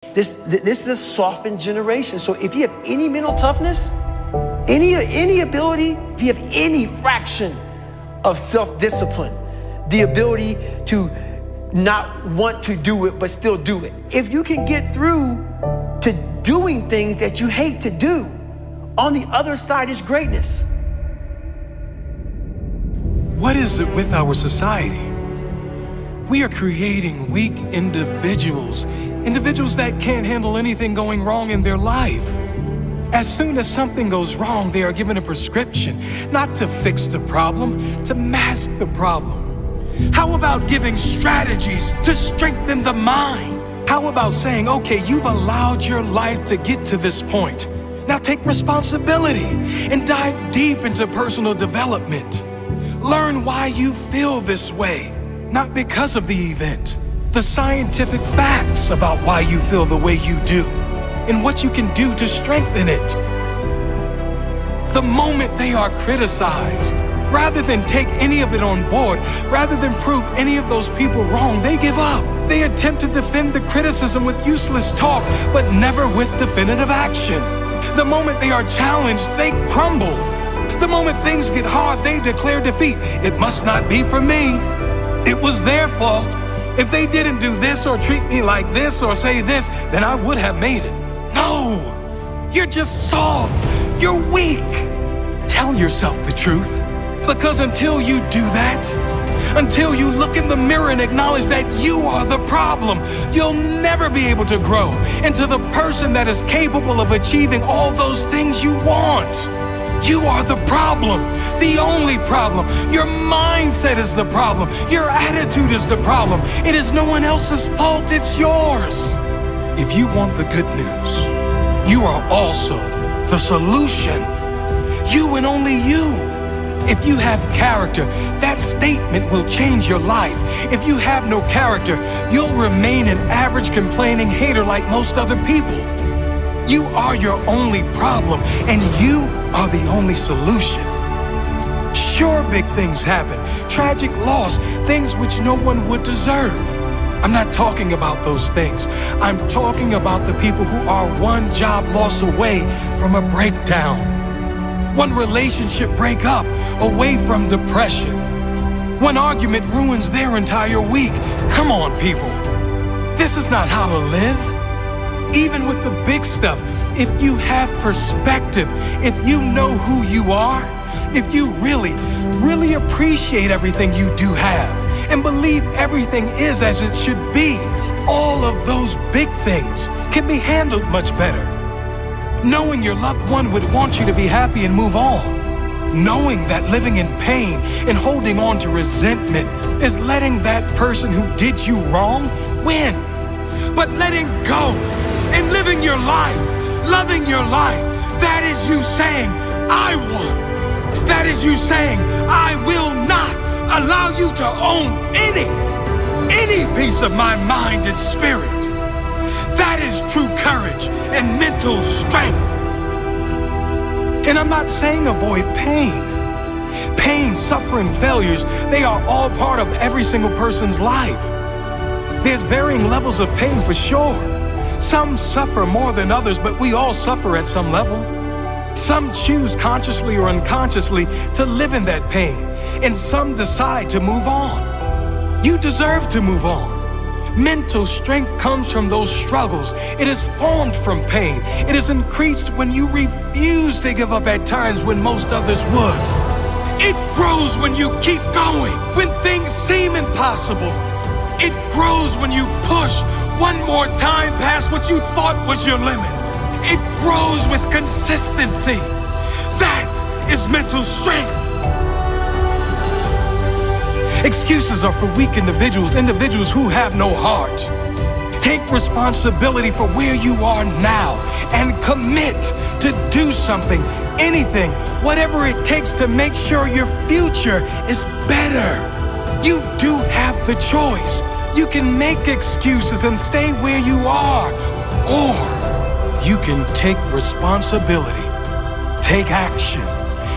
This is a softened generation. So if you have any mental toughness, any ability, if you have any fraction of self-discipline, the ability to not want to do it but still do it, if you can get through to doing things that you hate to do, on the other side is greatness. What is it with our society? We are creating weak individuals that can't handle anything going wrong in their life. As soon as something goes wrong, they are given a prescription, not to fix the problem, to mask the problem. How about giving strategies to strengthen the mind? How about saying, okay, you've allowed your life to get to this point. Now take responsibility and dive deep into personal development. Learn why you feel this way, not because of the event. The scientific facts about why you feel the way you do and what you can do to strengthen it. The moment they are criticized, rather than take any of it on board, rather than prove any of those people wrong, they give up. They attempt to defend the criticism with useless talk, but never with definitive action. The moment they are challenged, they crumble. The moment things get hard, they declare defeat. It must not be for me. It was their fault. If they didn't do this or treat me like this or say this, then I would have made it. No, you're just soft. You're weak. Tell yourself the truth. Because until you do that, until you look in the mirror and acknowledge that you are the problem, you'll never be able to grow into the person that is capable of achieving all those things you want. You are the problem, the only problem. Your mindset is the problem. Your attitude is the problem. It is no one else's fault, it's yours. If you want the good news, you are also the solution. You and only you. If you have character, that statement will change your life. If you have no character, you'll remain an average complaining hater like most other people. You are your only problem, and you are the only solution. Sure, big things happen, tragic loss, things which no one would deserve. I'm not talking about those things. I'm talking about the people who are one job loss away from a breakdown. One relationship breakup away from depression. One argument ruins their entire week. Come on, people. This is not how to live. Even with the big stuff, if you have perspective, if you know who you are, if you really appreciate everything you do have and believe everything is as it should be, all of those big things can be handled much better. Knowing your loved one would want you to be happy and move on. Knowing that living in pain and holding on to resentment is letting that person who did you wrong win. But letting go and living your life, loving your life, that is you saying, I won. That is you saying, I will not allow you to own any piece of my mind and spirit. That is true courage and mental strength. And I'm not saying avoid pain. Pain, suffering, failures, they are all part of every single person's life. There's varying levels of pain for sure. Some suffer more than others, but we all suffer at some level. Some choose consciously or unconsciously to live in that pain, and some decide to move on. You deserve to move on. Mental strength comes from those struggles. It is formed from pain. It is increased when you refuse to give up at times when most others would. It grows when you keep going, when things seem impossible. It grows when you push one more time past what you thought was your limit. It grows with consistency. That is mental strength. Excuses are for weak individuals who have no heart. Take responsibility for where you are now and commit to do something, anything, whatever it takes to make sure your future is better. You do have the choice. You can make excuses and stay where you are, or you can take responsibility, take action,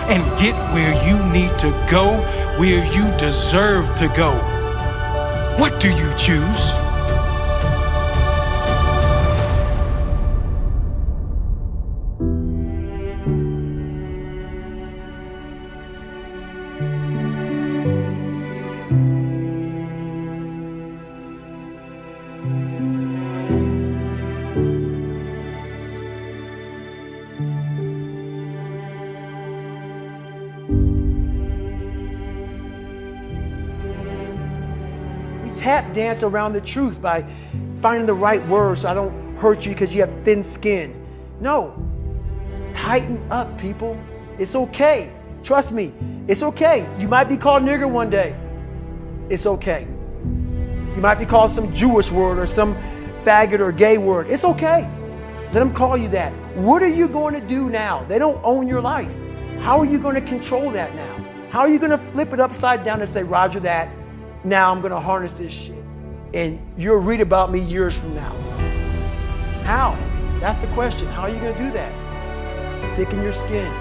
and get where you need to go, where you deserve to go. What do you choose? dance around the truth, by finding the right words so I don't hurt you because you have thin skin. No, tighten up, people. It's okay. Trust me, it's okay. You might be called nigger one day. It's okay. You might be called some Jewish word or some faggot or gay word. It's okay. Let them call you that. What are you going to do now? They don't own your life. How are you going to control that now? How are you going to flip it upside down and say, Roger that, now I'm going to harness this shit? And you'll read about me years from now. How? That's the question. How are you going to do that? Thicken your skin.